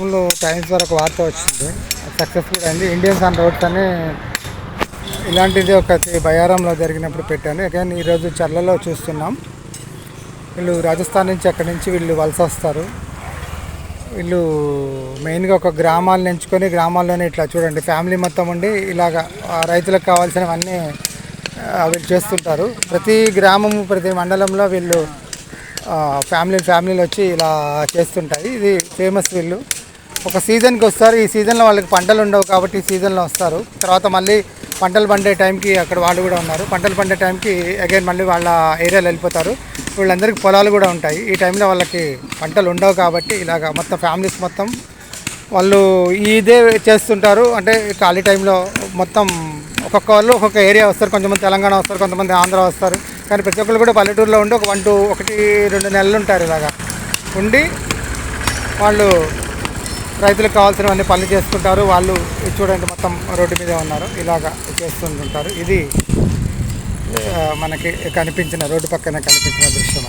ఇంతకుముందు టైమ్స్ వరకు వార్త వచ్చింది, సక్సెస్ఫుల్ అయింది. ఇండియన్స్ ఆన్ రోడ్స్ అని ఇలాంటిది ఒకటి బయారంలో జరిగినప్పుడు పెట్టాను. అగైన్ ఈరోజు చర్లలో చూస్తున్నాం. వీళ్ళు రాజస్థాన్ నుంచి అక్కడి నుంచి వీళ్ళు వలస వస్తారు. వీళ్ళు మెయిన్గా ఒక గ్రామాలను ఎంచుకొని గ్రామాల్లోనే ఇట్లా చూడండి ఫ్యామిలీ మొత్తం ఉండి ఇలాగ రైతులకు కావాల్సినవన్నీ వీళ్ళు చేస్తుంటారు. ప్రతి గ్రామము ప్రతి మండలంలో వీళ్ళు ఫ్యామిలీలు వచ్చి ఇలా చేస్తుంటాయి. ఇది ఫేమస్. వీళ్ళు ఒక సీజన్కి వస్తారు. ఈ సీజన్లో వాళ్ళకి పంటలు ఉండవు కాబట్టి ఈ సీజన్లో వస్తారు. తర్వాత మళ్ళీ పంటలు పండే టైంకి అక్కడ వాళ్ళు కూడా ఉన్నారు. పంటలు పండే టైంకి అగైన్ మళ్ళీ వాళ్ళ ఏరియాలో వెళ్ళిపోతారు. వీళ్ళందరికీ పొలాలు కూడా ఉంటాయి. ఈ టైంలో వాళ్ళకి పంటలు ఉండవు కాబట్టి ఇలాగ మొత్తం ఫ్యామిలీస్ మొత్తం వాళ్ళు ఇదే చేస్తుంటారు. అంటే ఖాళీ టైంలో మొత్తం ఒక్కొక్క వాళ్ళు ఒక్కొక్క ఏరియా వస్తారు. కొంతమంది తెలంగాణ వస్తారు, కొంతమంది ఆంధ్ర వస్తారు. కానీ ప్రతి ఒక్కరు కూడా పల్లెటూరులో ఉండి ఒక 1-2 నెలలు ఉంటారు. ఇలాగా ఉండి వాళ్ళు రైతులకు కావాల్సినవన్నీ పనులు చేసుకుంటారు. వాళ్ళు చూడండి మొత్తం రోడ్డు మీదే ఉన్నారు, ఇలాగా చేస్తుంటారు. ఇది మనకి కనిపించిన రోడ్డు పక్కన కనిపించిన దృశ్యం.